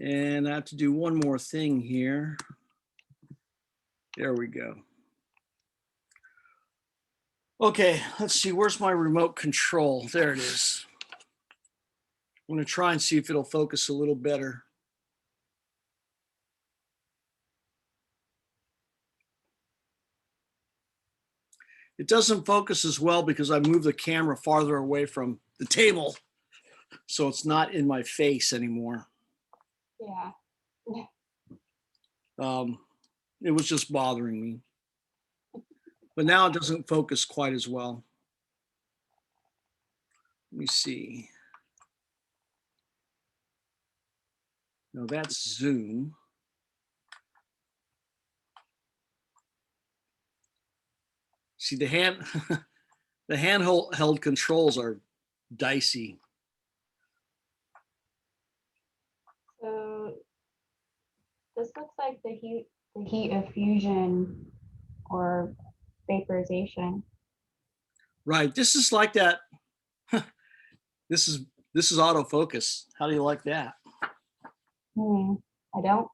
And I have to do one more thing here. There we go. Okay, let's see, where's my remote control? There it is. I'm gonna try and see if it'll focus a little better. It doesn't focus as well because I moved the camera farther away from the table, so it's not in my face anymore. Yeah. It was just bothering me. But now it doesn't focus quite as well. Let me see. No, that's zoom. See, the handheld controls are dicey. So this looks like the heat of fusion or vaporization. Right. This is like that. This is autofocus. How do you like that? I don't.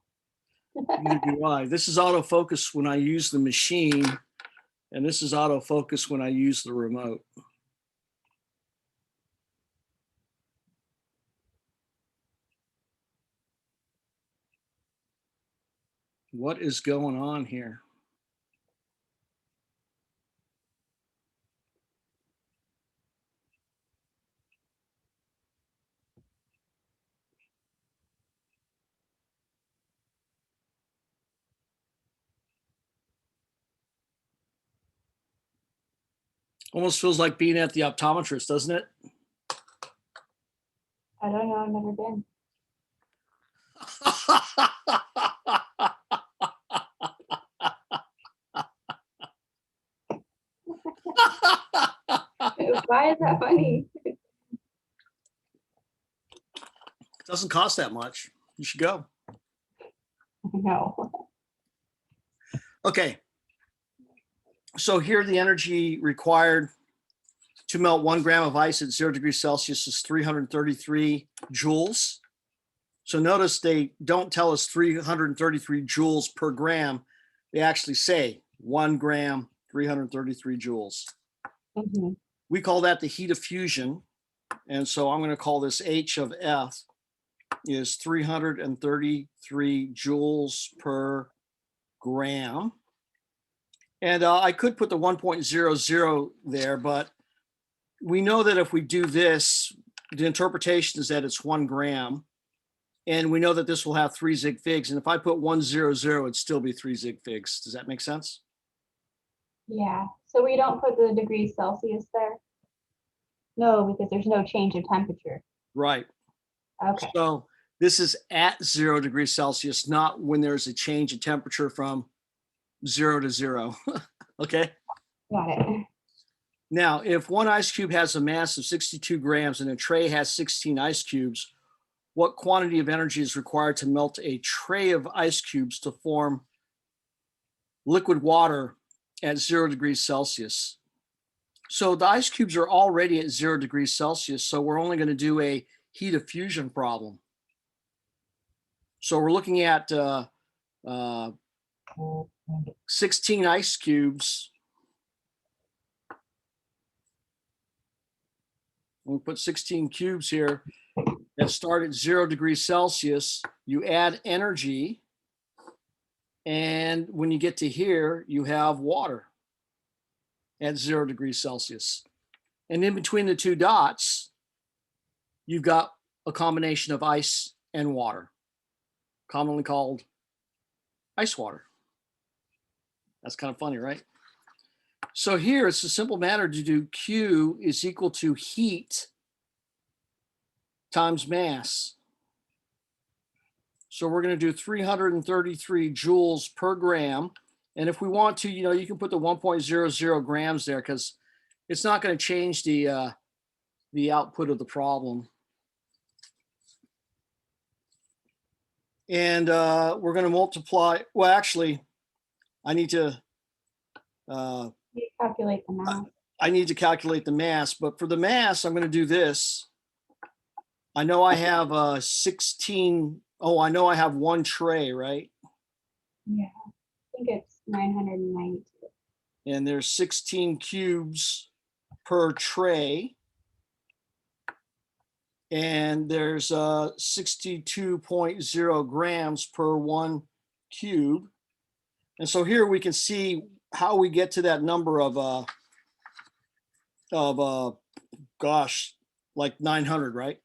Neither do I. This is autofocus when I use the machine, and this is autofocus when I use the remote. What is going on here? Almost feels like being at the optometrist, doesn't it? I don't know. I've never been. Why is that funny? It doesn't cost that much. You should go. No. Okay. So here the energy required to melt 1 gram of ice at 0 degrees Celsius is 333 joules. So notice they don't tell us 333 joules per gram. They actually say 1 gram, 333 joules. Mm-hmm. We call that the heat of fusion. And so I'm going to call this H of F is 333 joules per gram. And I could put the 1.00 there, but we know that if we do this, the interpretation is that it's 1 gram. And we know that this will have 3 zig figs. And if I put 100, it'd still be 3 zig figs. Does that make sense? Yeah. So we don't put the degrees Celsius there? No, because there's no change of temperature. Right. Okay. So this is at 0 degrees Celsius, not when there's a change in temperature from 0 to 0. Okay. Got it. Now, if one ice cube has a mass of 62 grams and a tray has 16 ice cubes, what quantity of energy is required to melt a tray of ice cubes to form liquid water at 0 degrees Celsius? So the ice cubes are already at 0 degrees Celsius, so we're only going to do a heat of fusion problem. So we're looking at 16 ice cubes. We'll put 16 cubes here that start at 0 degrees Celsius. You add energy, and when you get to here, you have water at 0 degrees Celsius. And in between the two dots, you've got a combination of ice and water, commonly called ice water. That's kind of funny, right? So here it's a simple matter to do Q is equal to heat times mass. So we're going to do 333 joules per gram. And if we want to, you can put the 1.00 grams there because it's not going to change the output of the problem. And we're going to multiply. Well, actually, I need to calculate the mass. I need to calculate the mass, but for the mass, I'm going to do this. I know I have 16 Oh, I know I have one tray, right? Yeah, I think it's 992. And there's 16 cubes per tray. And there's 62.0 grams per 1 cube. And so here we can see how we get to that number of gosh, like 900, right?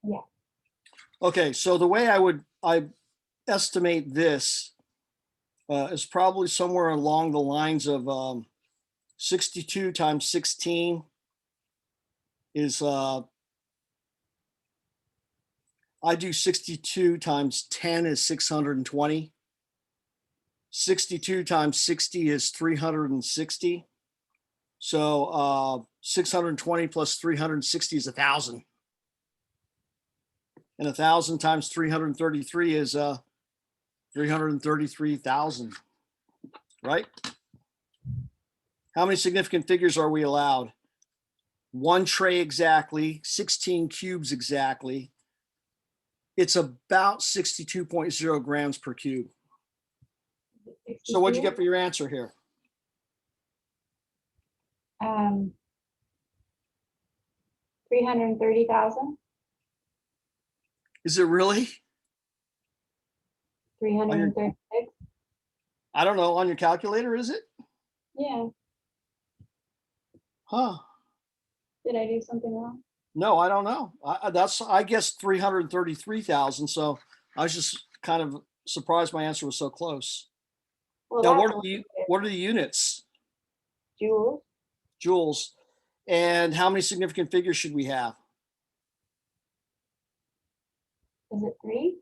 Yeah. Okay, so the way I estimate this is probably somewhere along the lines of 62 times 16 is I do 62 times 10 is 620. 62 times 60 is 360. So 620 plus 360 is 1,000. And 1,000 times 333 is 333,000, right? How many significant figures are we allowed? One tray exactly, 16 cubes exactly. It's about 62.0 grams per cube. So what'd you get for your answer here? 330,000. Is it really? 336. I don't know. On your calculator, is it? Yeah. Huh. Did I do something wrong? No, I don't know. I guess 333,000. So I was just kind of surprised my answer was so close. Well, Now, that's what are the units? joules. Joules. And how many significant figures should we have? Is it 3?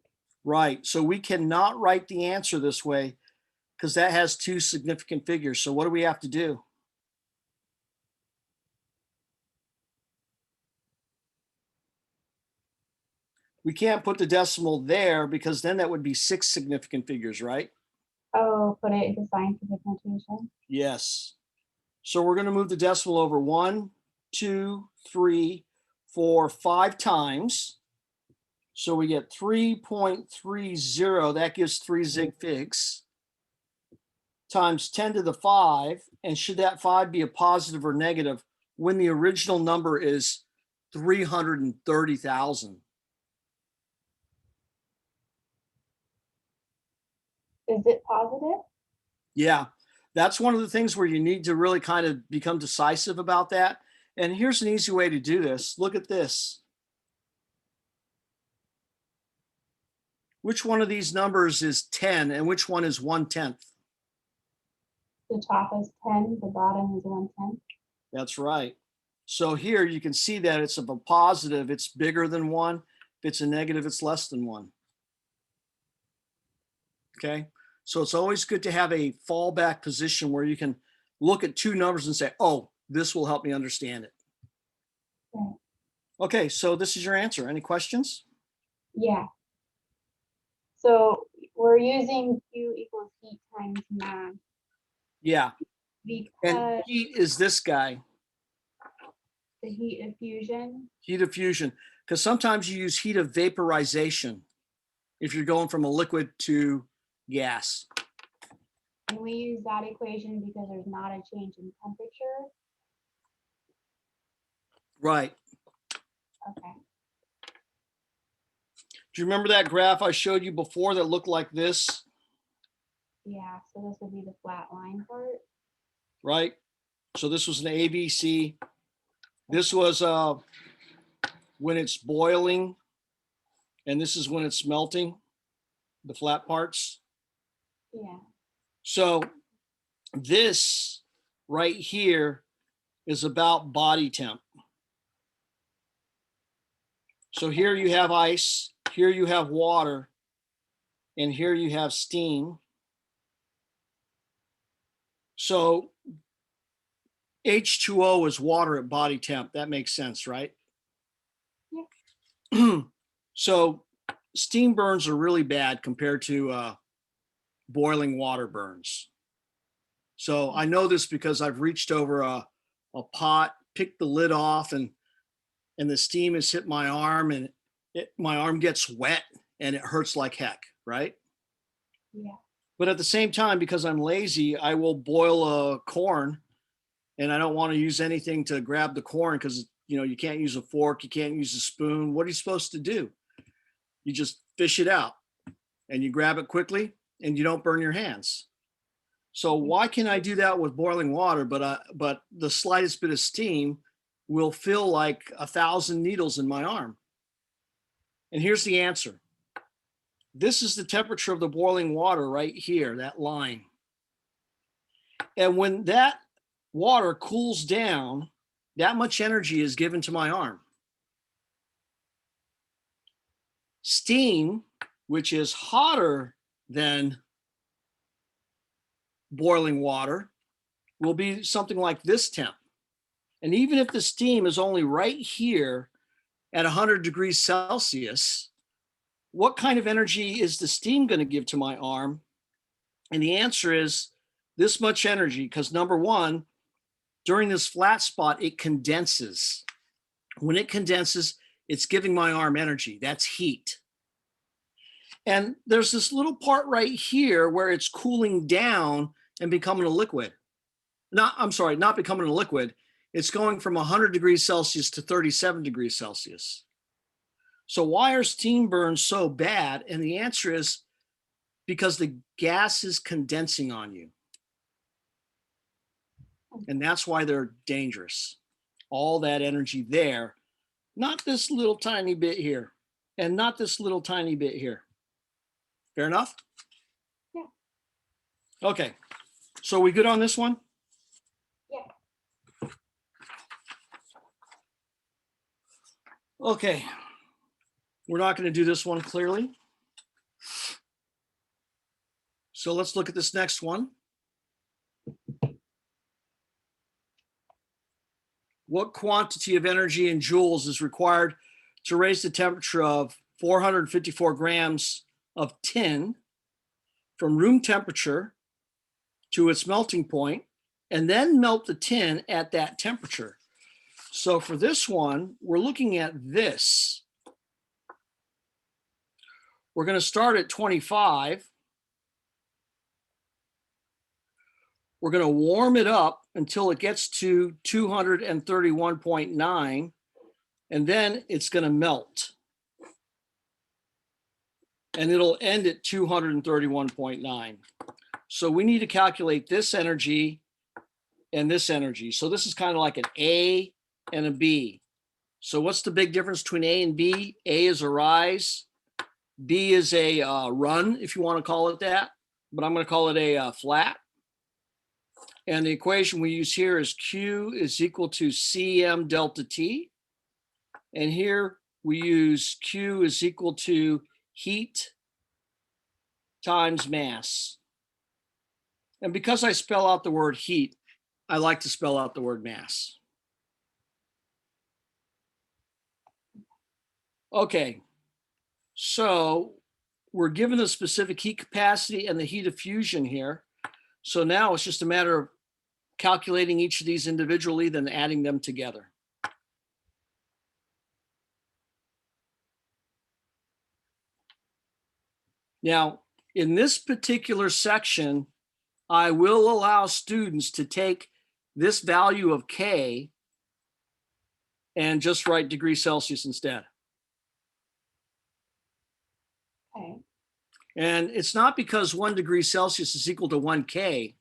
Right. So we cannot write the answer this way because that has 2 significant figures. So what do we have to do? We can't put the decimal there because then that would be 6 significant figures, right? Oh, put it into scientific notation. Yes. So we're going to move the decimal over 1, 2, 3, 4, 5 times. So we get 3.30. That gives 3 zig figs times 10 to the 5. And should that 5 be a positive or negative when the original number is 330,000? Is it positive? Yeah, that's one of the things where you need to really kind of become decisive about that. And here's an easy way to do this. Look at this. Which one of these numbers is 10 and which one is 1/10? The top is 10, the bottom is 1/10. That's right. So here you can see that it's of a positive, it's bigger than 1. If it's a negative, it's less than 1. Okay. So it's always good to have a fallback position where you can look at 2 numbers and say, oh, this will help me understand it. Right. Okay, so this is your answer. Any questions? Yeah. So we're using Q equals heat times mass Yeah. because And heat is this guy, the heat of fusion. heat of fusion, because sometimes you use heat of vaporization if you're going from a liquid to gas. And we use that equation because there's not a change in temperature. Right. Okay. Do you remember that graph I showed you before that looked like this? Yeah, so this would be the flat line part. Right. So this was an ABC. This was when it's boiling, and this is when it's melting, the flat parts. Yeah. So this right here is about body temp. So here you have ice, here you have water, and here you have steam. So H2O is water at body temp. That makes sense, right? Yeah. So steam burns are really bad compared to boiling water burns. So I know this because I've reached over a pot, picked the lid off, and the steam has hit my arm, and my arm gets wet and it hurts like heck, right? Yeah. But at the same time, because I'm lazy, I will boil a corn and I don't want to use anything to grab the corn because, you can't use a fork, you can't use a spoon. What are you supposed to do? You just fish it out and you grab it quickly and you don't burn your hands. So why can I do that with boiling water, but the slightest bit of steam will feel like 1,000 needles in my arm? And here's the answer. This is the temperature of the boiling water right here, that line. And when that water cools down, that much energy is given to my arm. Steam, which is hotter than boiling water, will be something like this temp. And even if the steam is only right here at 100 degrees Celsius, what kind of energy is the steam going to give to my arm? And the answer is this much energy, because number one, during this flat spot, it condenses. When it condenses, it's giving my arm energy. That's heat. And there's this little part right here where it's cooling down and becoming a liquid. Not becoming a liquid. It's going from 100 degrees Celsius to 37 degrees Celsius. So why are steam burns so bad? And the answer is because the gas is condensing on you. And that's why they're dangerous. All that energy there, not this little tiny bit here, and not this little tiny bit here. Fair enough? Yeah. Okay. So we good on this one? Yeah. Okay. We're not going to do this one clearly. So let's look at this next one. What quantity of energy in joules is required to raise the temperature of 454 grams of tin from room temperature to its melting point, and then melt the tin at that temperature? So for this one, we're looking at this. We're going to start at 25. We're going to warm it up until it gets to 231.9, and then it's going to melt. And it'll end at 231.9. So we need to calculate this energy and this energy. So this is kind of like an A and a B. So what's the big difference between A and B? A is a rise. B is a run, if you want to call it that, but I'm going to call it a flat. And the equation we use here is Q is equal to Cm delta T. And here we use Q is equal to heat times mass. And because I spell out the word heat, I like to spell out the word mass. Okay, so we're given the specific heat capacity and the heat of fusion here. So now it's just a matter of calculating each of these individually, then adding them together. Now, in this particular section, I will allow students to take this value of K and just write degrees Celsius instead. Okay. And it's not because 1 degree Celsius is equal to 1 K.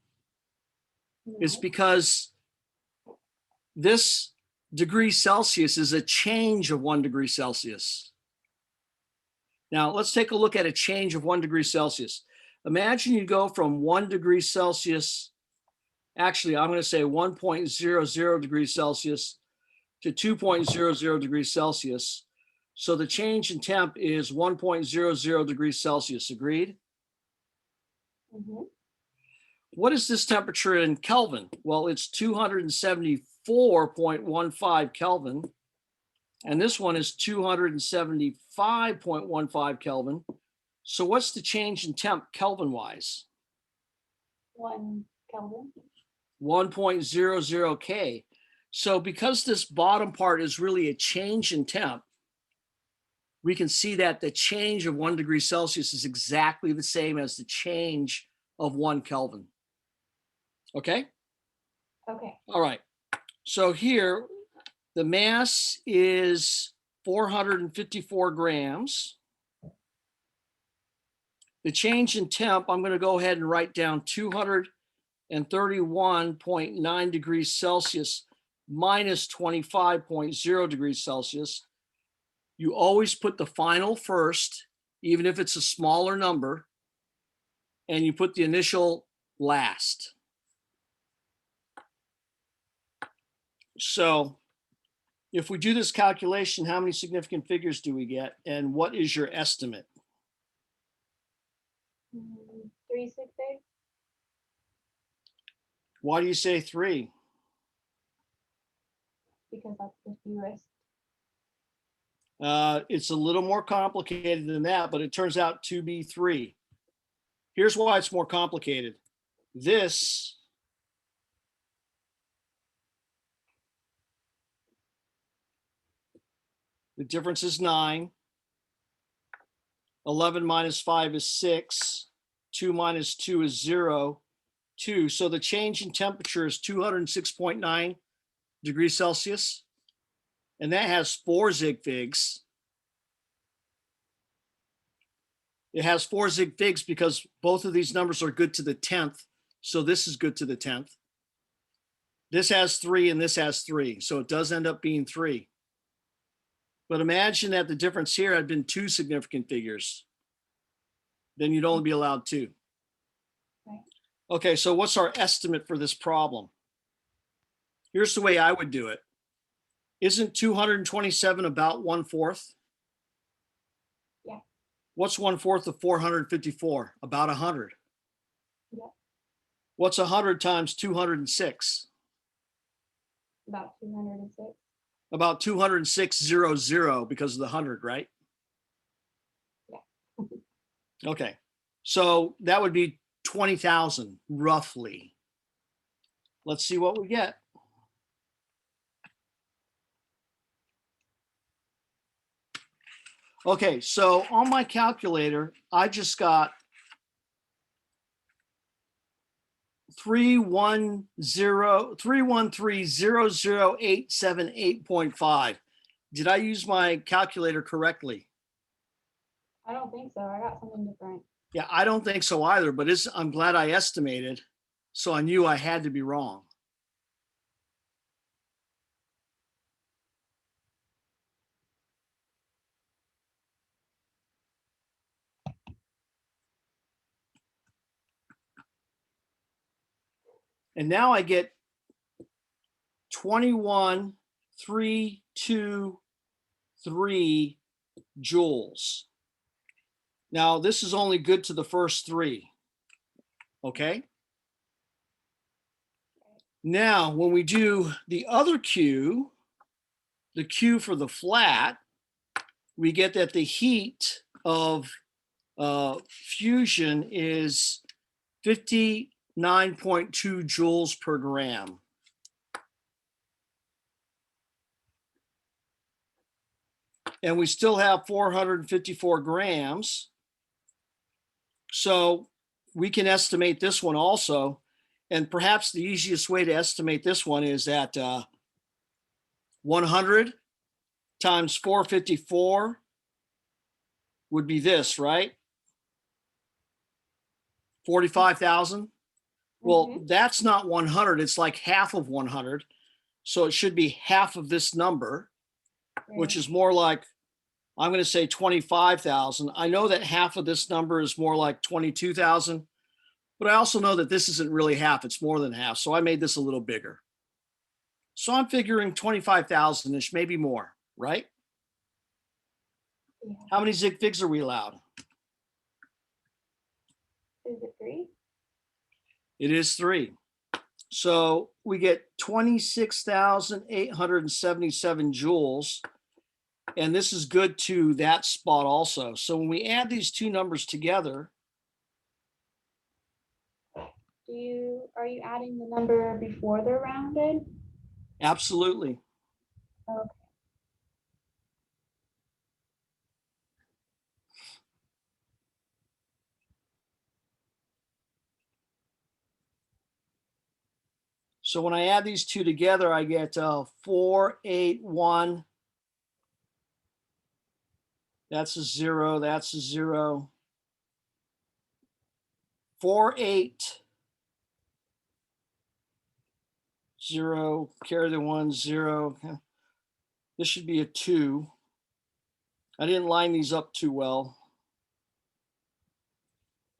It's because this degree Celsius is a change of 1 degree Celsius. Now, let's take a look at a change of 1 degree Celsius. Imagine you go from 1 degree Celsius, actually, I'm going to say 1.00 degrees Celsius to 2.00 degrees Celsius. So the change in temp is 1.00 degrees Celsius. Agreed? Mm-hmm. What is this temperature in Kelvin? Well, it's 274.15 Kelvin. And this one is 275.15 Kelvin. So what's the change in temp Kelvin-wise? 1 Kelvin. 1.00 K. So because this bottom part is really a change in temp, we can see that the change of 1 degree Celsius is exactly the same as the change of 1 Kelvin. Okay? Okay. All right. So here, the mass is 454 grams. The change in temp, I'm going to go ahead and write down 231.9 degrees Celsius minus 25.0 degrees Celsius. You always put the final first, even if it's a smaller number, and you put the initial last. So if we do this calculation, how many significant figures do we get? And what is your estimate? 3 sig figs. Why do you say 3? Because that's the fewest. It's a little more complicated than that, but it turns out to be 3. Here's why it's more complicated. This the difference is 9. 11 minus 5 is 6. 2 minus 2 is 0. 2. So the change in temperature is 206.9 degrees Celsius. And that has 4 zig figs. It has 4 zig figs because both of these numbers are good to the 10th. So this is good to the 10th. This has 3 and this has 3. So it does end up being 3. But imagine that the difference here had been 2 significant figures. Then you'd only be allowed 2. Right. Okay, so what's our estimate for this problem? Here's the way I would do it. Isn't 227 about 1/4? Yeah. What's 1/4 of 454? About 100. Yeah. What's 100 times 206? About 206. About 206.00 because of the 100, right? Yeah. Okay, so that would be 20,000 roughly. Let's see what we get. Okay, so on my calculator, I just got 313,00878.5. Did I use my calculator correctly? I don't think so. I got something different. Yeah, I don't think so either, but I'm glad I estimated, so I knew I had to be wrong. And now I get 21,323 joules. Now, this is only good to the first 3. Okay. Now, when we do the other Q, the Q for the flat, we get that the heat of fusion is 59.2 joules per gram. And we still have 454 grams. So we can estimate this one also. And perhaps the easiest way to estimate this one is that 100 times 454 would be this, right? 45,000. Well, that's not 100. It's like half of 100. So it should be half of this number, which is more like, I'm going to say 25,000. I know that half of this number is more like 22,000, but I also know that this isn't really half. It's more than half. So I made this a little bigger. So I'm figuring 25,000-ish, maybe more, right? Yeah. How many zig figs are we allowed? Is it 3? It is 3. So we get 26,877 joules. And this is good to that spot also. So when we add these two numbers together. Are you adding the number before they're rounded? Absolutely. Okay. So when I add these two together, I get 481. That's a 0. That's a 0. 480. Carry the 1, 0. This should be a 2. I didn't line these up too well.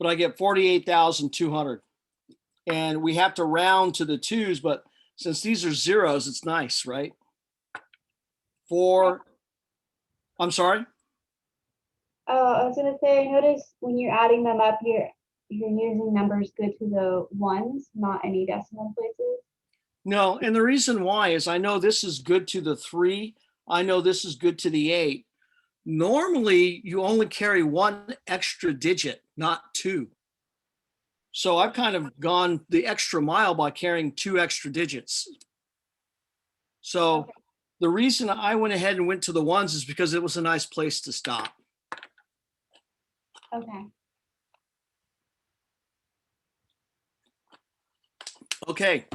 But I get 48,200. And we have to round to the 2s, but since these are 0s, it's nice, right? I'm sorry? I was gonna say, I noticed when you're adding them up, you're using numbers good to the ones, not any decimal places. No, and the reason why is I know this is good to the 3. I know this is good to the 8. Normally, you only carry 1 extra digit, not 2. So I've kind of gone the extra mile by carrying 2 extra digits. So Okay. the reason I went ahead and went to the 1s is because it was a nice place to stop. Okay. Okay.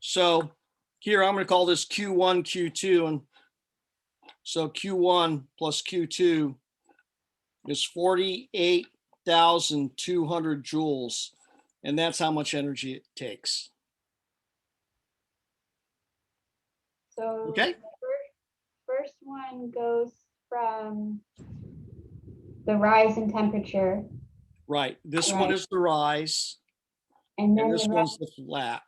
So here I'm going to call this Q1, Q2. And so Q1 plus Q2 is 48,200 joules. And that's how much energy it takes. So Okay. the first one goes from the rise in temperature, Right. This one is the rise, and and then this one's the flat.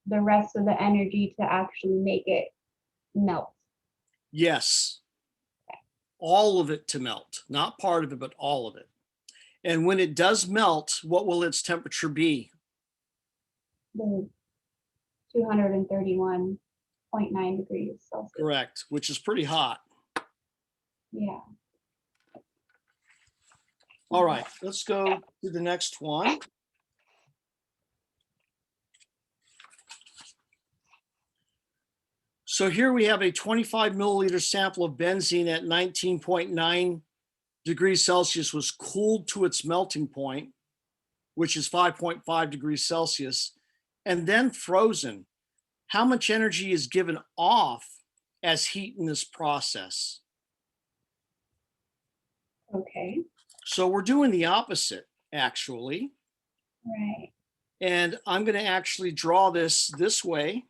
the rest of the energy to actually make it melt. Yes. All of it to melt, not part of it, but all of it. And when it does melt, what will its temperature be? The 231.9 degrees Celsius. Correct, which is pretty hot. Yeah. All right, let's go to the next one. So here we have a 25 milliliter sample of benzene at 19.9 degrees Celsius was cooled to its melting point, which is 5.5 degrees Celsius, and then frozen. How much energy is given off as heat in this process? Okay. So we're doing the opposite, actually. Right. And I'm going to actually draw this way,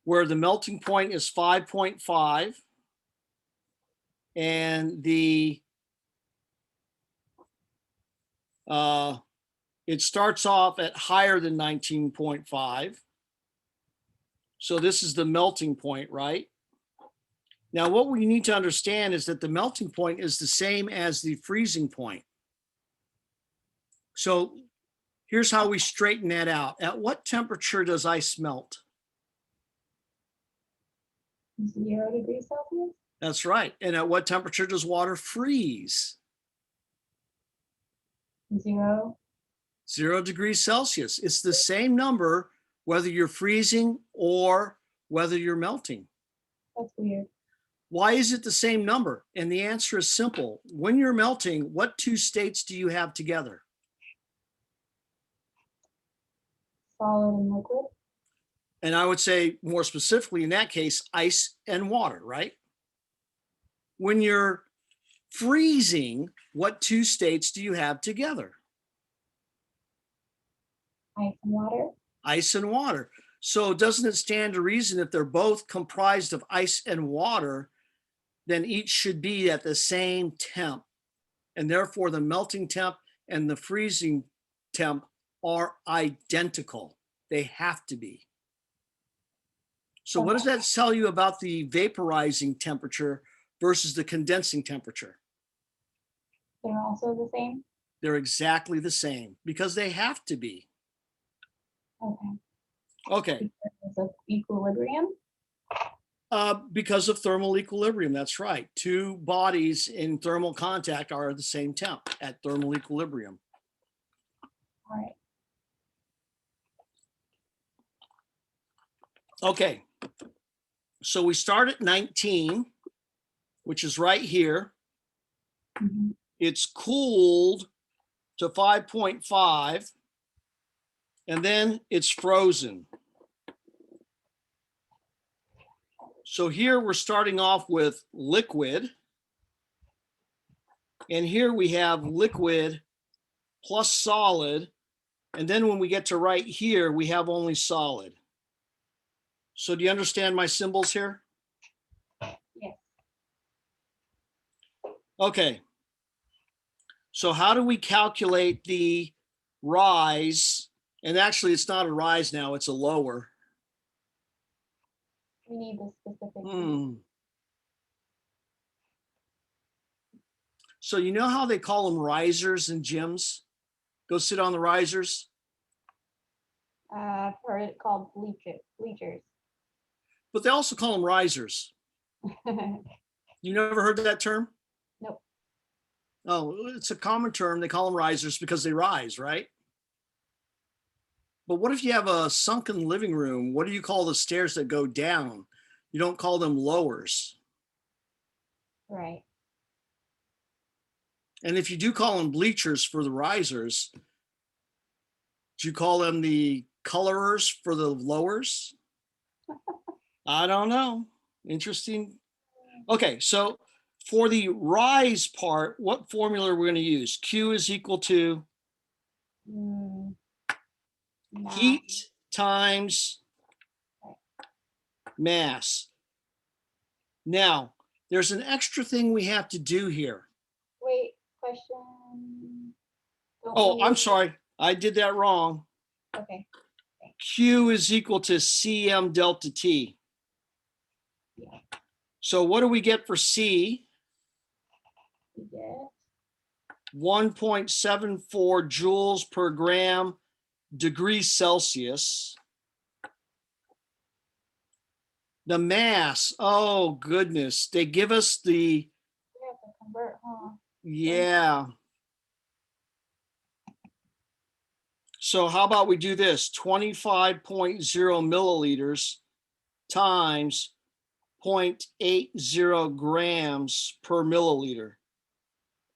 where the melting point is 5.5 and it starts off at higher than 19.5. So this is the melting point, right? Now, what we need to understand is that the melting point is the same as the freezing point. So here's how we straighten that out. At what temperature does ice melt? 0 degrees Celsius. That's right. And at what temperature does water freeze? 0. 0 degrees Celsius. It's the same number whether you're freezing or whether you're melting. That's weird. Why is it the same number? And the answer is simple. When you're melting, what 2 states do you have together? Solid and liquid. And I would say more specifically in that case, ice and water, right? When you're freezing, what 2 states do you have together? Ice and water. Ice and water. So doesn't it stand to reason if they're both comprised of ice and water, then each should be at the same temp. And therefore the melting temp and the freezing temp are identical. They have to be. So what does that tell you about the vaporizing temperature versus the condensing temperature? They're also the same. They're exactly the same because they have to be. Okay. Okay. Because of equilibrium. Because of thermal equilibrium, that's right. 2 bodies in thermal contact are the same temp at thermal equilibrium. All right. Okay, so we start at 19, which is right here. Mhm. It's cooled to 5.5, and then it's frozen. So here we're starting off with liquid. And here we have liquid plus solid. And then when we get to right here, we have only solid. So do you understand my symbols here? Yes. Okay. So how do we calculate the rise? And actually, it's not a rise now, it's a lower. We need the specific. So you know how they call them risers in gyms? Go sit on the risers. I've heard it called bleachers. But they also call them risers. You never heard that term? Nope. Oh, it's a common term. They call them risers because they rise, right? But what if you have a sunken living room? What do you call the stairs that go down? You don't call them lowers. Right. And if you do call them bleachers for the risers, do you call them the colorers for the lowers? I don't know. Interesting. Okay, so for the rise part, what formula are we going to use? Q is equal to heat times mass. Now, there's an extra thing we have to do here. Wait, question. Oh, I'm sorry. I did that wrong. Okay. Q is equal to Cm delta T. Yeah. So what do we get for C? We get 1.74 joules per gram degrees Celsius. The mass, oh goodness, they give us the, we have to convert, huh? yeah. So how about we do this, 25.0 milliliters times 0.80 grams per milliliter.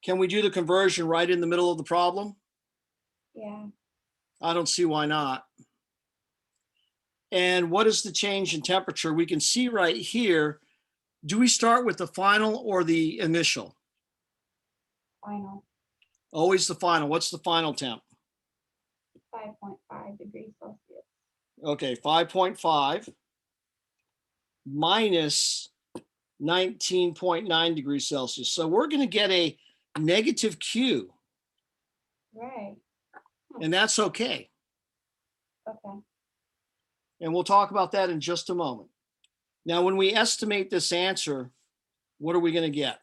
Can we do the conversion right in the middle of the problem? Yeah. I don't see why not. And what is the change in temperature? We can see right here. Do we start with the final or the initial? Final. Always the final. What's the final temp? 5.5 degrees Celsius. Okay, 5.5 minus 19.9 degrees Celsius. So we're going to get a negative Q. Right. And that's okay. Okay. And we'll talk about that in just a moment. Now, when we estimate this answer, what are we going to get?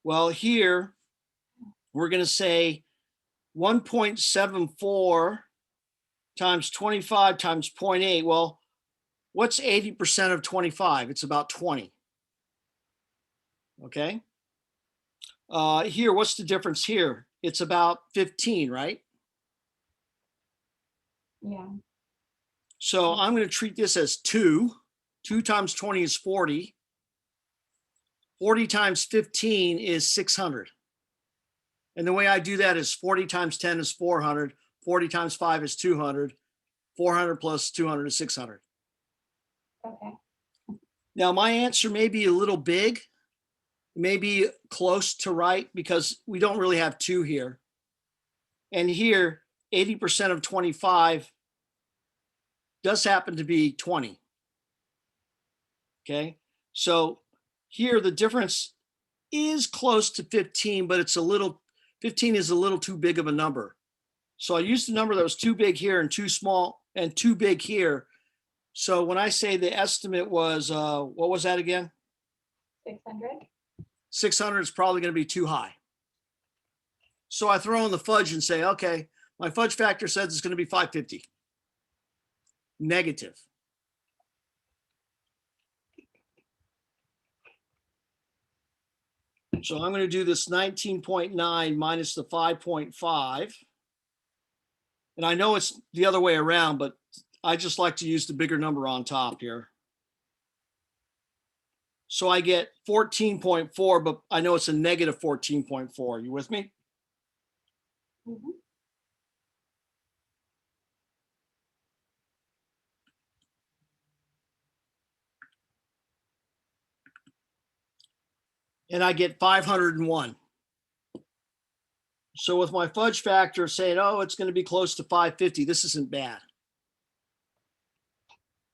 Well, here, we're going to say 1.74 times 25 times 0.8. Well, what's 80% of 25? It's about 20. Okay. Here, what's the difference here? It's about 15, right? Yeah. So I'm going to treat this as 2. 2 times 20 is 40. 40 times 15 is 600. And the way I do that is 40 times 10 is 400. 40 times 5 is 200. 400 plus 200 is 600. Okay. Now, my answer may be a little big, maybe close to right, because we don't really have 2 here. And here, 80% of 25 does happen to be 20. Okay, so here the difference is close to 15, but it's a little, 15 is a little too big of a number. So I used the number that was too big here and too small and too big here. So when I say the estimate was, what was that again? 600. 600 is probably going to be too high. So I throw in the fudge and say, okay, my fudge factor says it's going to be 550. Negative. So I'm going to do this 19.9 minus the 5.5. And I know it's the other way around, but I just like to use the bigger number on top here. So I get 14.4, but I know it's a negative 14.4. You with me? Mm-hmm. and I get 501. So with my fudge factor saying, oh, it's going to be close to 550, this isn't bad.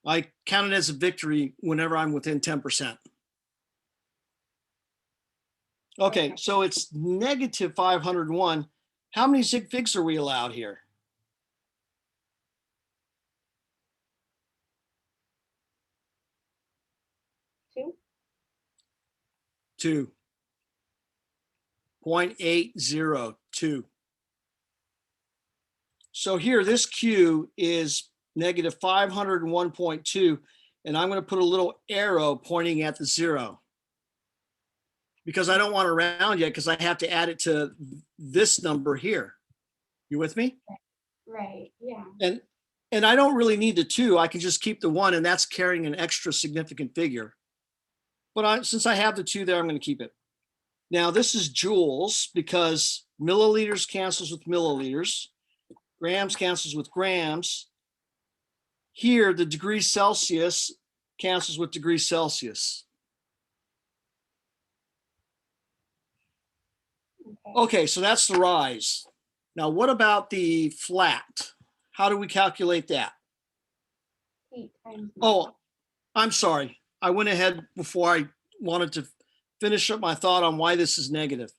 I count it as a victory whenever I'm within 10%. Okay, so it's negative 501. How many zig figs are we allowed here? 2. 2. 0.802. So here, this Q is negative 501.2, and I'm going to put a little arrow pointing at the 0 because I don't want to round yet because I have to add it to this number here. You with me? Right. Yeah. And I don't really need the 2. I can just keep the 1, and that's carrying an extra significant figure. But since I have the 2 there, I'm going to keep it. Now, this is joules because milliliters cancels with milliliters. Grams cancels with grams. Here, the degrees Celsius cancels with degrees Celsius. Okay, so that's the rise. Now, what about the flat? How do we calculate that? Heat times. Oh, I'm sorry. I went ahead before I wanted to finish up my thought on why this is negative.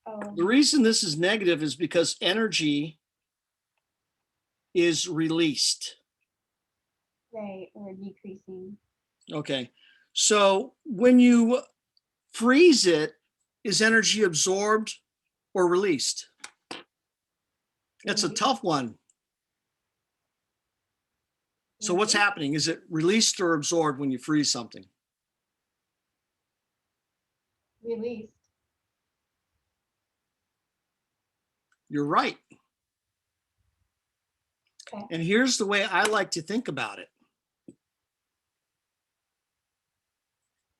Oh. The reason this is negative is because energy is released. Right, or decreasing. Okay, so when you freeze it, is energy absorbed or released? It's a tough one. So what's happening? Is it released or absorbed when you freeze something? Released. You're right. Okay. And here's the way I like to think about it.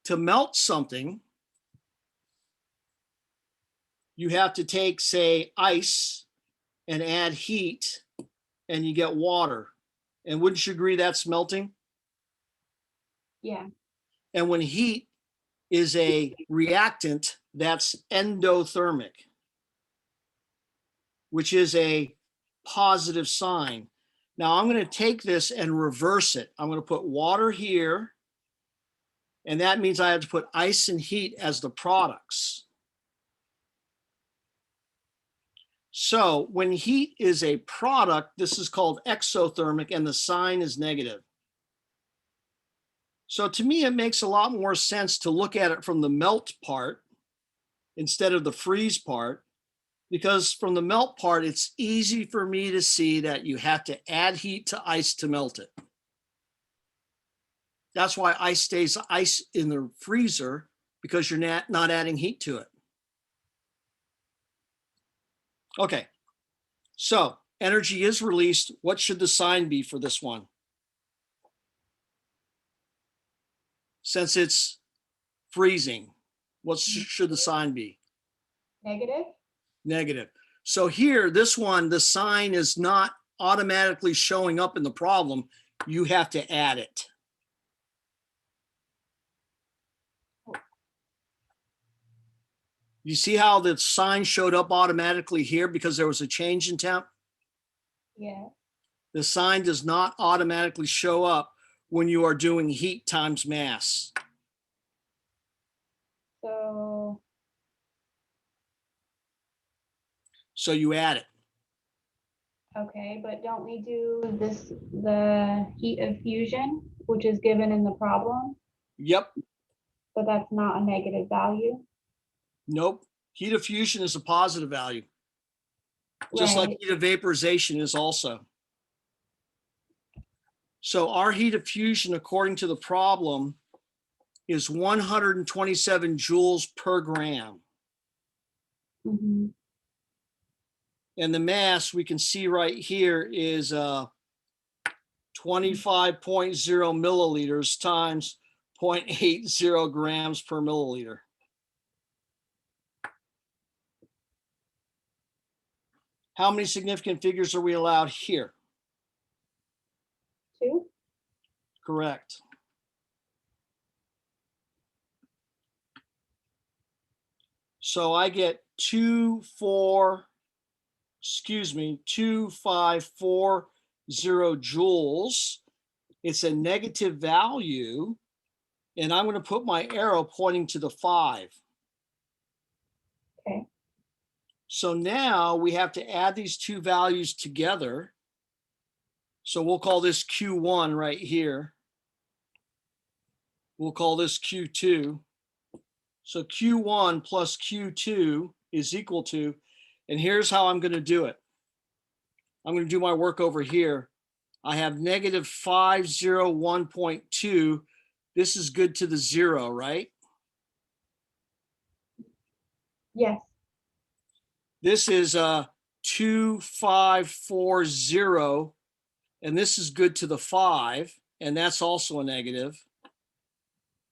To melt something, you have to take, say, ice and add heat, and you get water. And wouldn't you agree that's melting? Yeah. And when heat is a reactant, that's endothermic, which is a positive sign. Now I'm going to take this and reverse it. I'm going to put water here, and that means I have to put ice and heat as the products. So when heat is a product, this is called exothermic, and the sign is negative. So to me, it makes a lot more sense to look at it from the melt part instead of the freeze part, because from the melt part, it's easy for me to see that you have to add heat to ice to melt it. That's why ice stays ice in the freezer, because you're not adding heat to it. Okay, so energy is released. What should the sign be for this one? Since it's freezing, what should the sign be? Negative. Negative. So here, this one, the sign is not automatically showing up in the problem. You have to add it. You see how the sign showed up automatically here because there was a change in temp? Yeah. The sign does not automatically show up when you are doing heat times mass. So you add it. Okay, but don't we do this, the heat of fusion, which is given in the problem, Yep. but that's not a negative value? Nope. Heat of fusion is a positive value. Just like Right. heat of vaporization is also. So our heat of fusion, according to the problem, is 127 joules per gram. Mm-hmm. And the mass we can see right here is 25.0 milliliters times 0.80 grams per milliliter. How many significant figures are we allowed here? 2. Correct. So I get 2540 joules. It's a negative value, and I'm going to put my arrow pointing to the 5. Okay. So now we have to add these two values together. So we'll call this Q1 right here. We'll call this Q2. So Q1 plus Q2 is equal to, and here's how I'm going to do it. I'm going to do my work over here. I have negative 501.2. This is good to the 0, right? Yes. This is 2540, and this is good to the 5, and that's also a negative.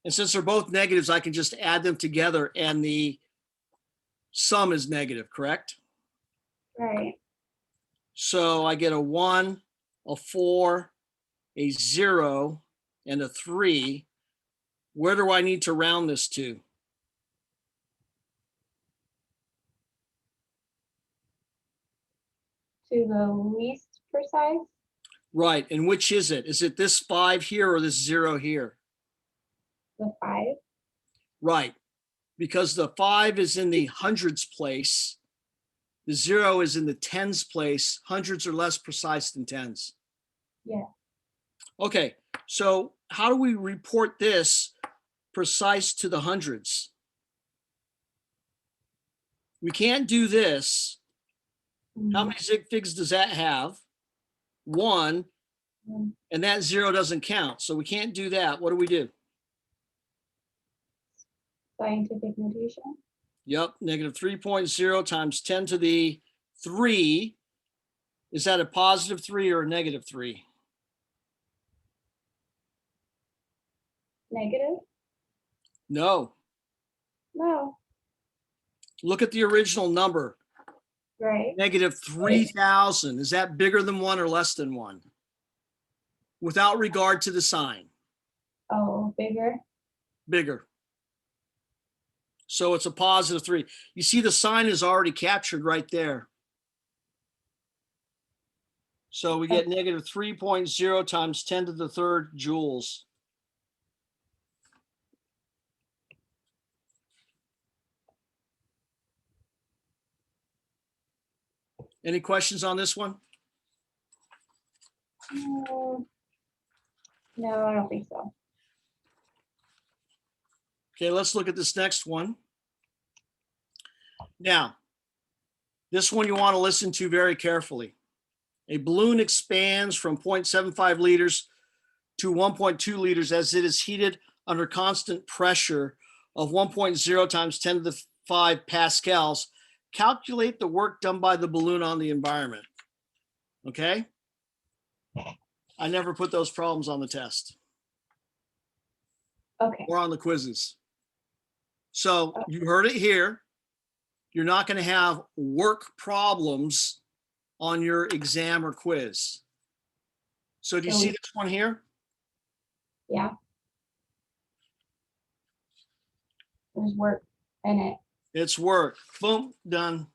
And since they're both negatives, I can just add them together, and the sum is negative, correct? Right. So I get a 1, a 4, a 0, and a 3. Where do I need to round this to? To the least precise. Right, and which is it? Is it this 5 here or this 0 here? The 5. Right, because the 5 is in the hundreds place. The 0 is in the tens place. Hundreds are less precise than tens. Yeah. Okay, so how do we report this precise to the hundreds? We can't do this. How many zig figs does that have? 1, and that 0 doesn't count. So we can't do that. What do we do? Scientific notation. Yep, negative 3.0 times 10 to the 3. Is that a positive 3 or a negative 3? Negative? No. No. Look at the original number. Right. Negative 3,000. Is that bigger than 1 or less than 1? Without regard to the sign. Oh, bigger. Bigger. So it's a positive 3. You see the sign is already captured right there. So we get negative 3.0 times 10 to the 3rd joules. Any questions on this one? No, I don't think so. Okay, let's look at this next one. Now, this one you want to listen to very carefully. A balloon expands from 0.75 liters to 1.2 liters as it is heated under constant pressure of 1.0 times 10 to the 5 pascals. Calculate the work done by the balloon on the environment. Okay? I never put those problems on the test Okay. or on the quizzes. So you heard it here. You're not going to have work problems on your exam or quiz. So do you see this one here? Yeah. There's work in it. It's work. Boom, done.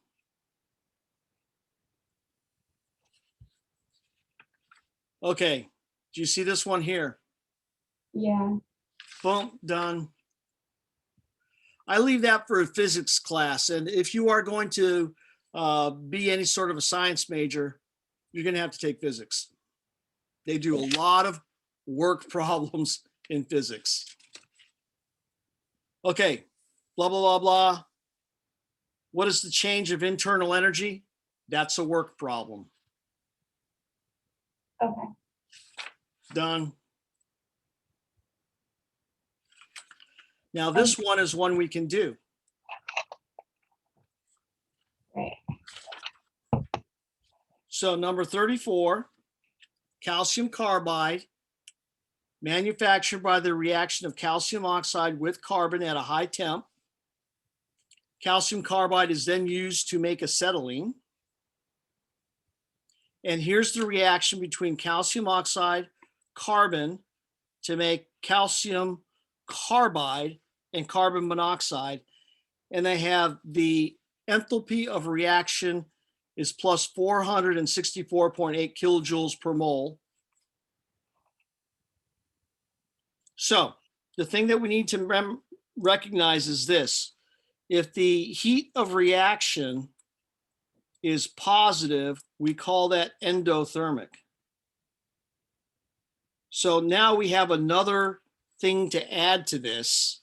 Okay. Do you see this one here? Yeah. Boom, done. I leave that for a physics class. And if you are going to be any sort of a science major, you're going to have to take physics. They do a lot of work problems in physics. Okay, blah, blah, blah, blah. What is the change of internal energy? That's a work problem. Okay. Done. Now this one is one we can do. Right. So number 34, calcium carbide, manufactured by the reaction of calcium oxide with carbon at a high temp. Calcium carbide is then used to make acetylene. And here's the reaction between calcium oxide, carbon to make calcium carbide and carbon monoxide. and they have the enthalpy of reaction is plus 464.8 kilojoules per mole. So the thing that we need to recognize is this. If the heat of reaction is positive, we call that endothermic. So now we have another thing to add to this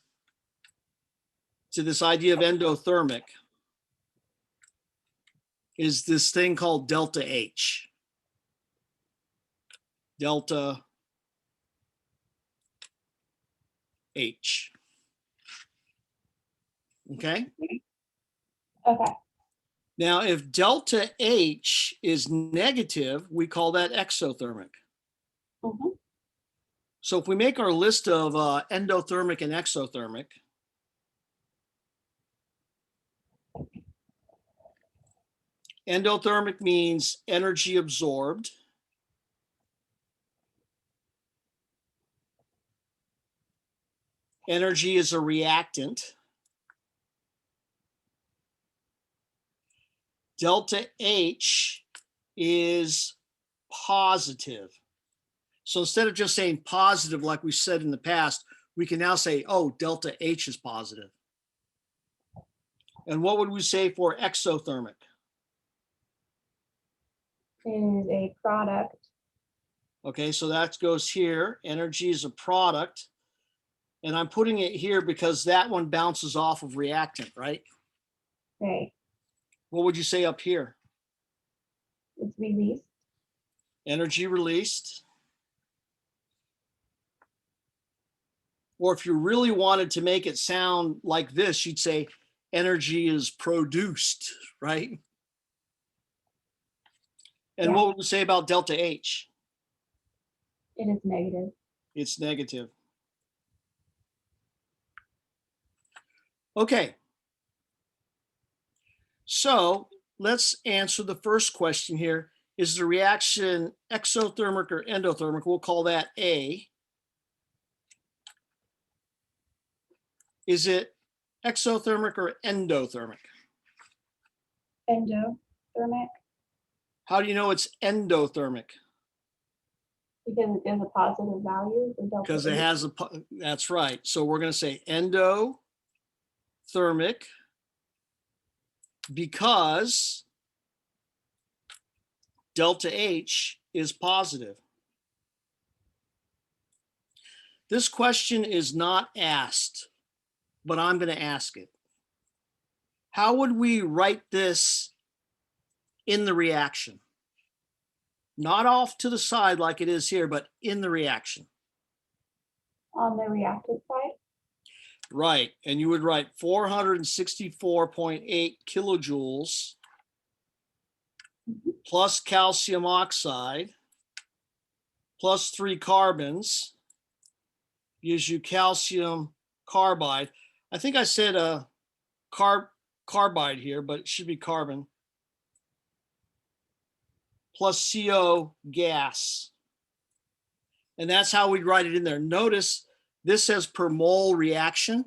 idea of endothermic, is this thing called delta H. Delta H. Okay? Okay. Now, if delta H is negative, we call that exothermic. Mhm. So if we make our list of endothermic and exothermic, endothermic means energy absorbed. Energy is a reactant. Delta H is positive. So instead of just saying positive like we said in the past, we can now say, oh, delta H is positive. And what would we say for exothermic? Is a product. Okay, so that goes here. Energy is a product. And I'm putting it here because that one bounces off of reactant, right? Right. What would you say up here? It's released. Energy released. Or if you really wanted to make it sound like this, you'd say energy is produced, right? And Yeah. what would we say about delta H? It is negative. It's negative. Okay. So let's answer the first question here. Is the reaction exothermic or endothermic? We'll call that A. Is it exothermic or endothermic? Endothermic. How do you know it's endothermic? Because it gives a positive value for delta Because it H. has a, that's right. So we're going to say endothermic because delta H is positive. This question is not asked, but I'm going to ask it. How would we write this in the reaction? Not off to the side like it is here, but in the reaction. On the reactant side. Right, and you would write 464.8 kilojoules plus calcium oxide plus 3 carbons gives you calcium carbide. I think I said carbide here, but it should be carbon plus CO gas. And that's how we'd write it in there. Notice this says per mole reaction.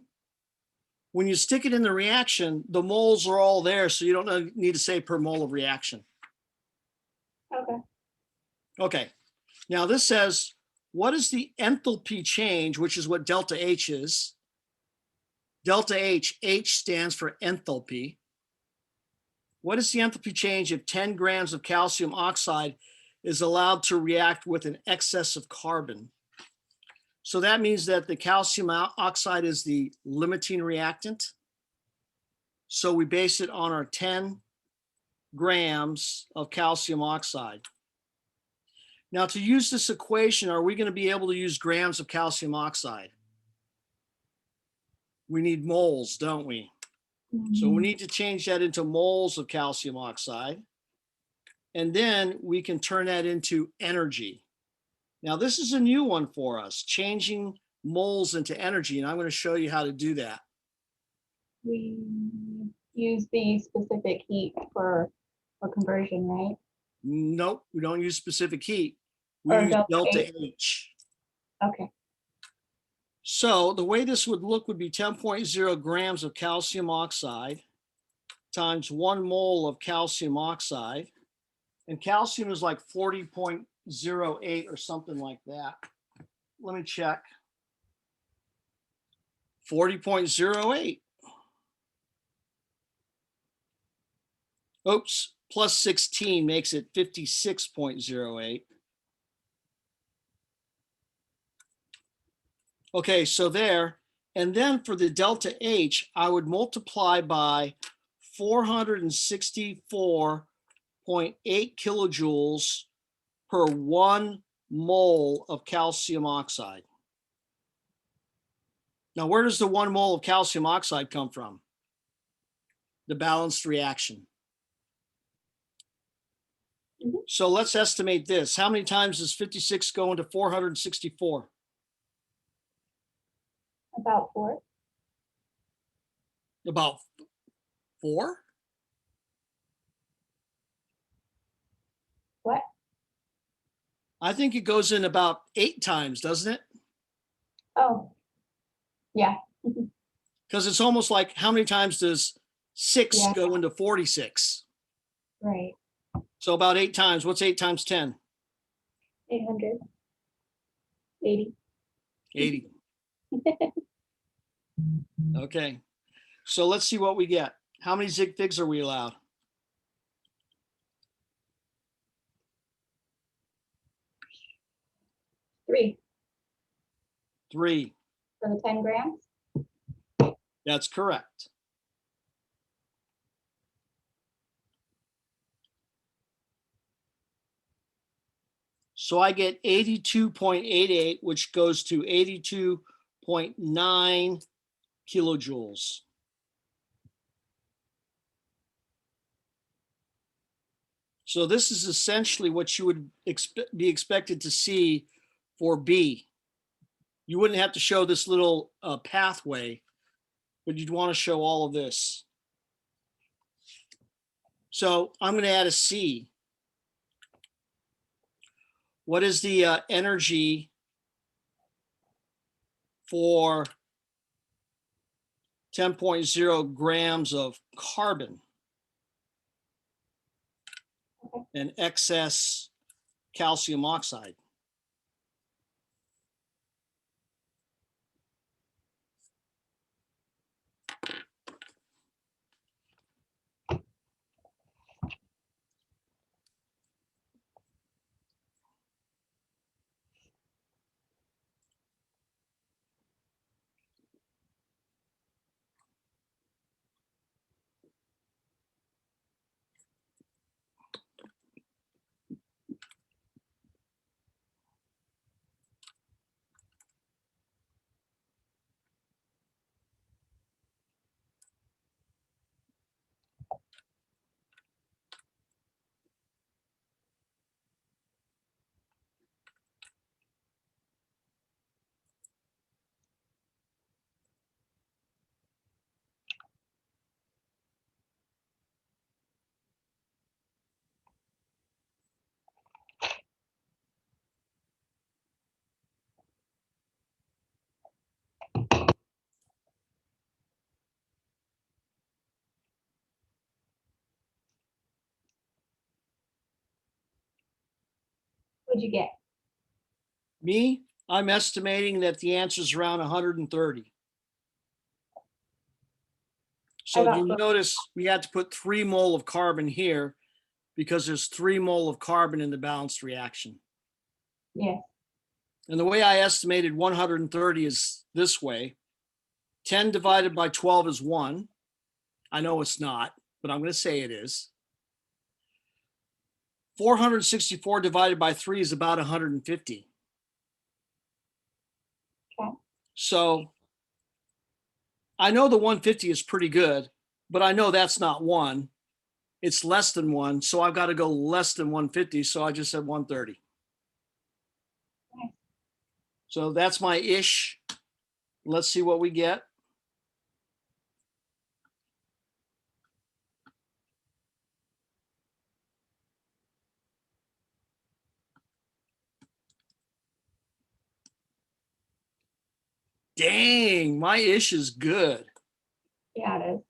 When you stick it in the reaction, the moles are all there, so you don't need to say per mole of reaction. Okay. Okay, now this says, what is the enthalpy change, which is what delta H is? Delta H, H stands for enthalpy. What is the enthalpy change if 10 grams of calcium oxide is allowed to react with an excess of carbon? So that means that the calcium oxide is the limiting reactant. So we base it on our 10 grams of calcium oxide. Now, to use this equation, are we going to be able to use grams of calcium oxide? We need moles, don't we? So we need to change that into moles of calcium oxide. And then we can turn that into energy. Now, this is a new one for us, changing moles into energy, and I'm going to show you how to do that. We use the specific heat for conversion, right? Nope, we don't use specific heat. We Or use delta delta H. H. Okay. So the way this would look would be 10.0 grams of calcium oxide times 1 mole of calcium oxide. And calcium is like 40.08 or something like that. Let me check. 40.08. Oops, plus 16 makes it 56.08. Okay, so there. And then for the delta H, I would multiply by 464.8 kilojoules per 1 mole of calcium oxide. Now, where does the 1 mole of calcium oxide come from? The balanced reaction. So let's estimate this. How many times does 56 go into 464? About 4. About 4? What? I think it goes in about 8 times, doesn't it? Oh, yeah. Because it's almost like how many times does 6 Yeah. go into 46? Right. So about 8 times. What's 8 times 10? 800. 80. 80. Okay. So let's see what we get. How many zig figs are we allowed? 3 3. for the 10 grams. That's correct. So I get 82.88, which goes to 82.9 kilojoules. So this is essentially what you would be expected to see for B. You wouldn't have to show this little pathway, but you'd want to show all of this. So I'm going to add a C. What is the energy for 10.0 grams of carbon and excess calcium oxide? What'd you get? Me, I'm estimating that the answer is around 130. So you notice we had to put 3 mole of carbon here because there's 3 mole of carbon in the balanced reaction. Yeah. And the way I estimated 130 is this way. 10 divided by 12 is 1. I know it's not, but I'm going to say it is. 464 divided by 3 is about 150. Okay. So I know the 150 is pretty good, but I know that's not 1. It's less than 1. So I've got to go less than 150. So I just said 130. Nice. So that's my ish. Let's see what we get. Dang, my ish is good. Yeah, it is.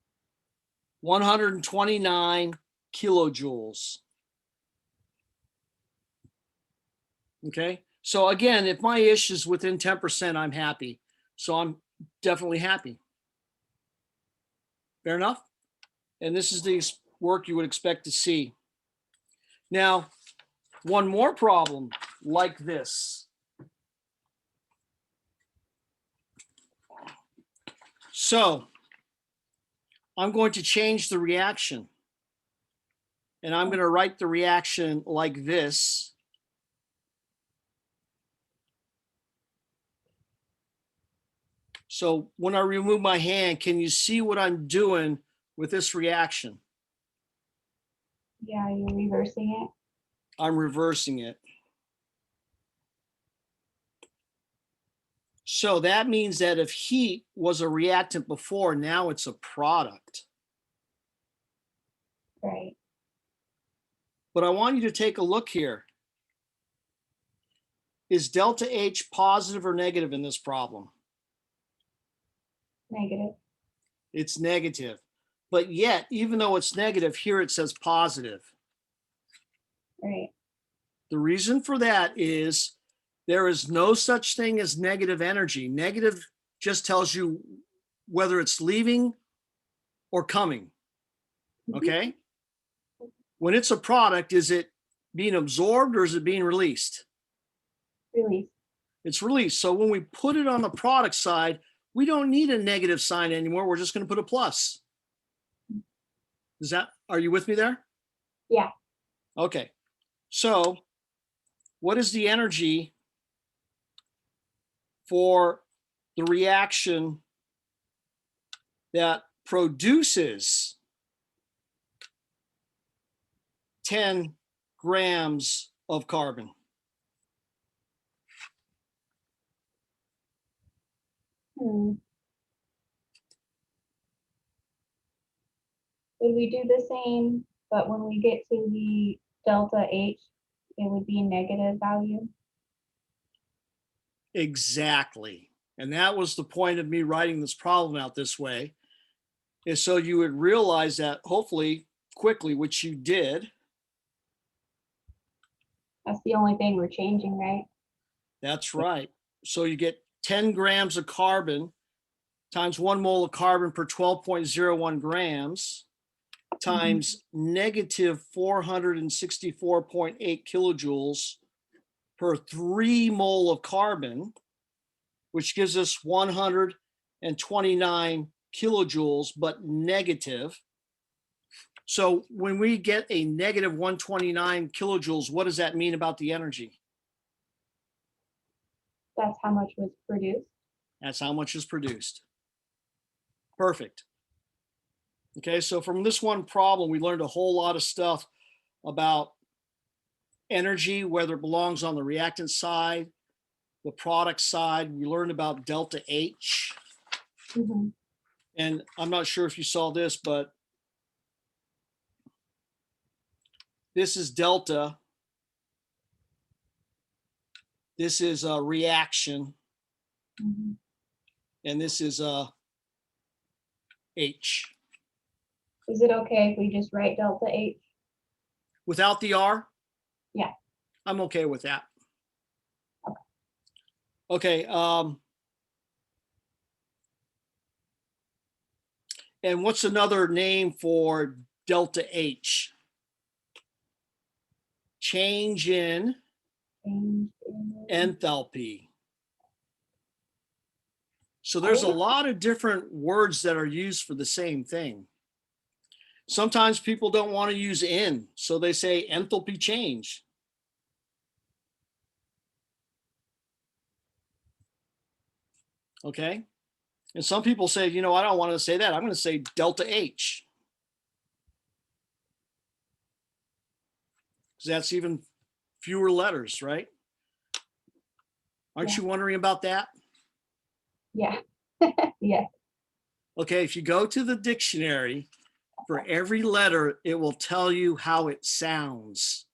129 kilojoules. Okay. So again, if my ish is within 10%, I'm happy. So I'm definitely happy. Fair enough? And this is the work you would expect to see. Now, one more problem like this. So I'm going to change the reaction. And I'm going to write the reaction like this. So when I remove my hand, can you see what I'm doing with this reaction? Yeah, you're reversing it. I'm reversing it. So that means that if heat was a reactant before, now it's a product. Right. But I want you to take a look here. Is delta H positive or negative in this problem? Negative. It's negative. But yet, even though it's negative, here it says positive. Right. The reason for that is there is no such thing as negative energy. Negative just tells you whether it's leaving or coming. Okay? When it's a product, is it being absorbed or is it being released? Release. It's released. So when we put it on the product side, we don't need a negative sign anymore. We're just going to put a plus. Are you with me there? Yeah. Okay. So what is the energy for the reaction that produces 10 grams of carbon? Would we do the same, but when we get to the delta H, it would be a negative value? Exactly. And that was the point of me writing this problem out this way, is so you would realize that hopefully quickly, which you did. That's the only thing we're changing, right? That's right. So you get 10 grams of carbon times 1 mole of carbon per 12.01 grams times negative 464.8 kilojoules per 3 mole of carbon, which gives us 129 kilojoules, but negative. So when we get a negative 129 kilojoules, what does that mean about the energy? That's how much was produced. That's how much is produced. Perfect. Okay, so from this one problem, we learned a whole lot of stuff about energy, whether it belongs on the reactant side, the product side. We learned about delta H. And I'm not sure if you saw this, but this is delta. This is a reaction. And this is a H. Is it okay if we just write delta H? Without the R? Yeah. I'm okay with that. Okay. And what's another name for delta H? Change in enthalpy. So there's a lot of different words that are used for the same thing. Sometimes people don't want to use in, so they say enthalpy change. Okay. And some people say, you know, I don't want to say that. I'm going to say delta H. Because that's even fewer letters, right? Aren't you wondering about that? Yeah. Yeah. Okay, if you go to the dictionary, for every letter, it will tell you how it sounds.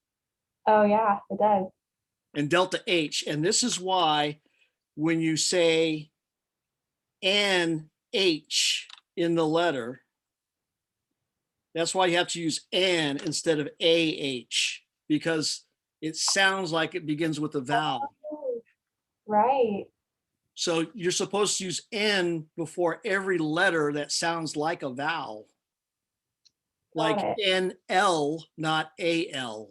Oh, yeah, it does. And delta H. And this is why when you say an H in the letter. That's why you have to use an instead of AH, because it sounds like it begins with a vowel. Oh, right. So you're supposed to use N before every letter that sounds like a vowel. Like Got it. NL, not AL.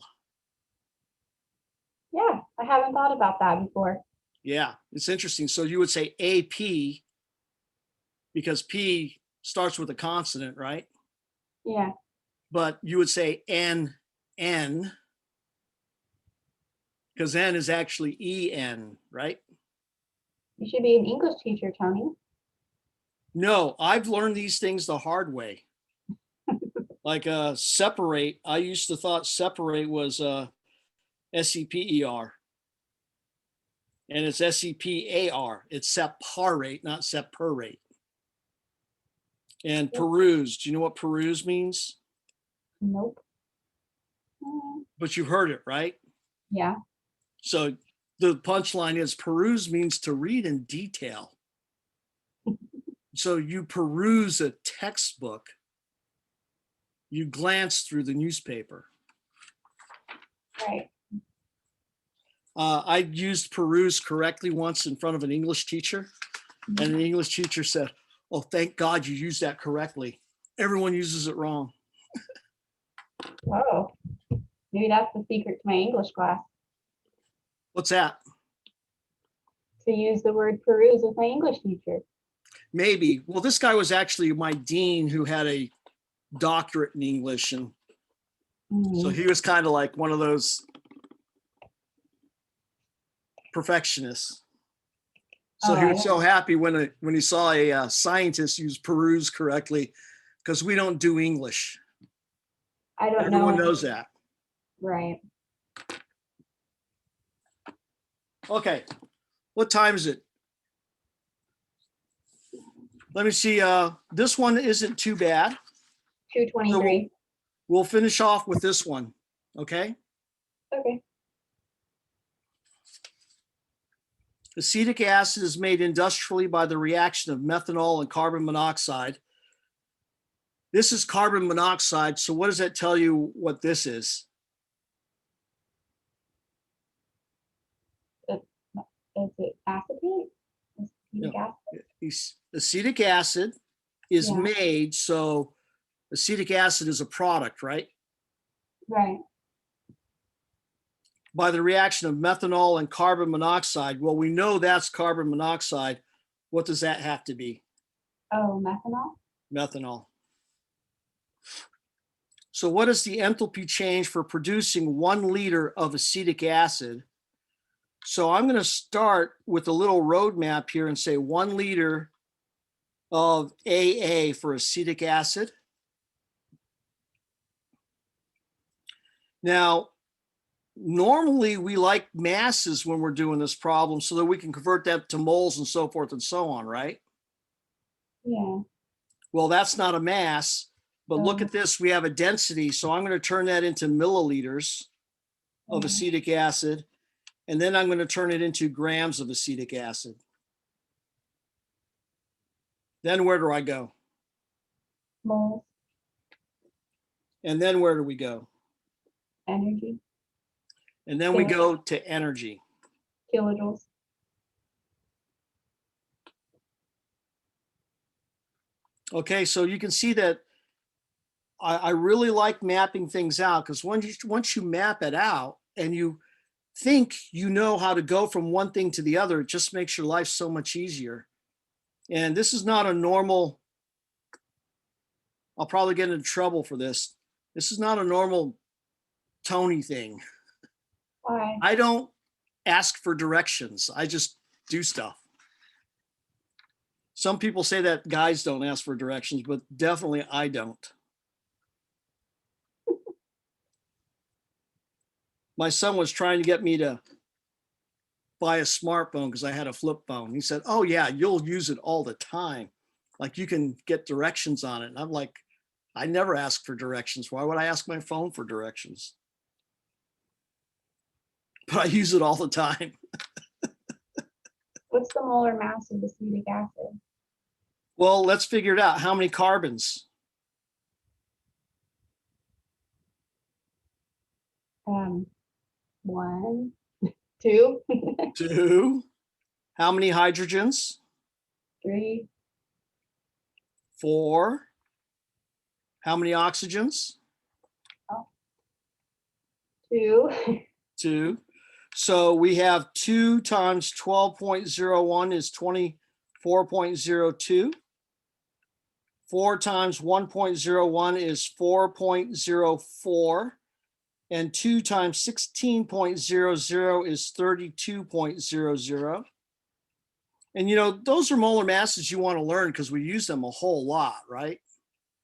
Yeah, I haven't thought about that before. Yeah, it's interesting. So you would say AP because P starts with a consonant, right? Yeah. But you would say NN because N is actually EN, right? You should be an English teacher, Tony. No, I've learned these things the hard way. Like separate, I used to thought separate was SEPER. And it's SEPAR. It's separate, not separate. And Yep. peruse. Do you know what peruse means? Nope. But you've heard it, right? Yeah. So the punchline is peruse means to read in detail. So you peruse a textbook, you glance through the newspaper. Right. I used peruse correctly once in front of an English teacher, and the English teacher said, "Oh, thank God you used that correctly. Everyone uses it wrong." Whoa. Maybe that's the secret to my English class, What's that? to use the word peruse with my English teacher. Maybe. Well, this guy was actually my dean who had a doctorate in English. And so he was kind of like one of those perfectionists. So he was so happy when he saw a scientist use peruse correctly, because we don't do English. I don't know. Everyone knows that. Right. Okay. What time is it? Let me see. This one isn't too bad. 2:23. We'll finish off with this one. Okay. Okay. Acetic acid is made industrially by the reaction of methanol and carbon monoxide. This is carbon monoxide. So what does that tell you what this is? Is it acetate? Acetic acid? Acetic acid is Yeah. made, so acetic acid is a product, right? Right. By the reaction of methanol and carbon monoxide. Well, we know that's carbon monoxide. What does that have to be? Oh, methanol? Methanol. So what is the enthalpy change for producing 1 liter of acetic acid? So I'm going to start with a little roadmap here and say 1 liter of AA for acetic acid. Now, normally we like masses when we're doing this problem so that we can convert that to moles and so forth and so on, right? Yeah. Well, that's not a mass, but look at this. We have a density. So I'm going to turn that into milliliters of acetic acid. And then I'm going to turn it into grams of acetic acid. Then where do I go? Moles. And then where do we go? Energy. And then we go to energy. Kilojoules. Okay, so you can see that I really like mapping things out, because once you map it out and you think you know how to go from one thing to the other, it just makes your life so much easier. And this is not a normal, I'll probably get into trouble for this. This is not a normal Tony thing. Why? I don't ask for directions. I just do stuff. Some people say that guys don't ask for directions, but definitely I don't. My son was trying to get me to buy a smartphone because I had a flip phone. He said, "Oh yeah, you'll use it all the time. Like you can get directions on it." And I'm like, I never ask for directions. Why would I ask my phone for directions? But I use it all the time. What's the molar mass of acetic acid? Well, let's figure it out. How many carbons? 1, 2, 2. How many hydrogens? 3, 4. How many oxygens? 2, 2. So we have 2 times 12.01 is 24.02. 4 times 1.01 is 4.04. And 2 times 16.00 is 32.00. And you know, those are molar masses you want to learn because we use them a whole lot, right?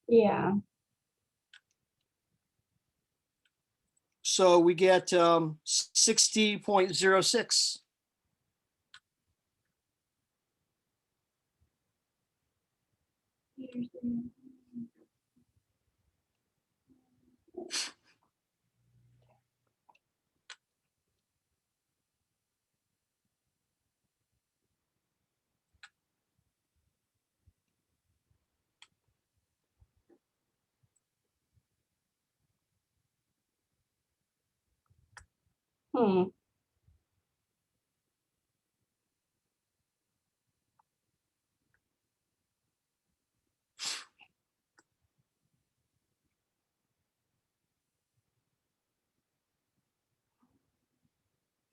yeah. So we get 60.06. Hmm.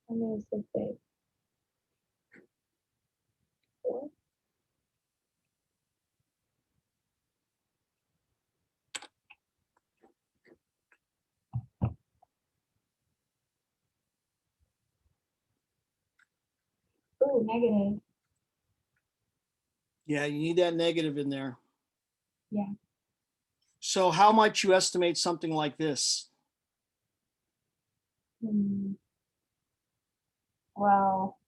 How many is this big? 4? Oh, negative. Yeah, you need that negative in there. Yeah. So how might you estimate something like this? Well,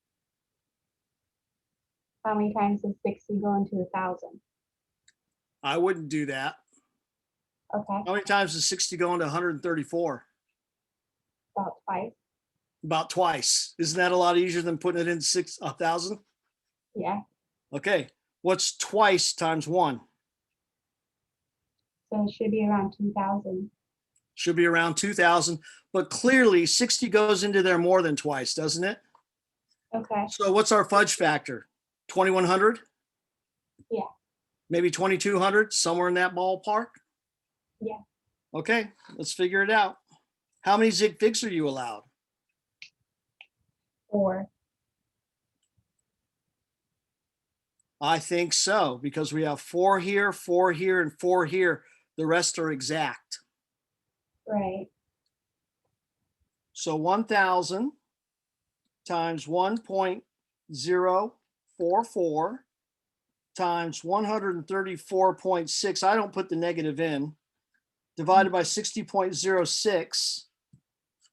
how many times does 60 go into 1,000? I wouldn't do that. Okay, How many times does 60 go into 134? about twice. About twice. Isn't that a lot easier than putting it in 1,000? Yeah. Okay. What's twice times 1? So it should be around 2,000. Should be around 2,000. But clearly 60 goes into there more than twice, doesn't it? Okay. So what's our fudge factor? 2,100? Yeah. Maybe 2,200, somewhere in that ballpark? Yeah. Okay, let's figure it out. How many zig figs are you allowed? 4. I think so, because we have 4 here, 4 here, and 4 here. The rest are exact. Right. So 1,000 times 1.044 times 134.6. I don't put the negative in. Divided by 60.06.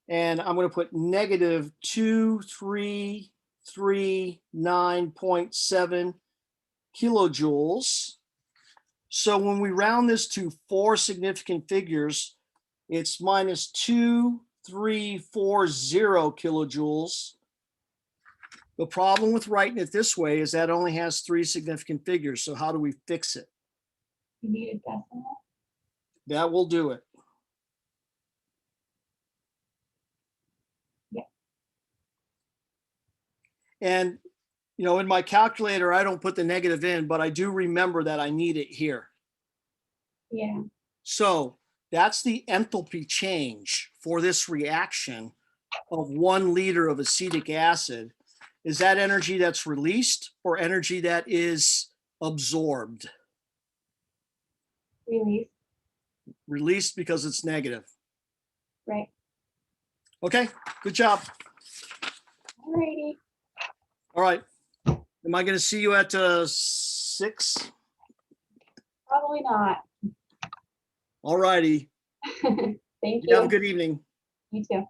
And I'm going to put negative 2339.7 kilojoules. So when we round this to 4 significant figures, it's minus 2340 kilojoules. The problem with writing it this way is that only has 3 significant figures. So how do we fix it? You need a decimal? That will do it. Yeah. And, you know, in my calculator, I don't put the negative in, but I do remember that I need it here. Yeah. So that's the enthalpy change for this reaction of 1 liter of acetic acid. Is that energy that's released or energy that is absorbed? Release. Released because it's negative. Right. Okay, good job. Alrighty. All right. Am I going to see you at 6? Probably not. All righty. Thank You have a you. good evening. You too.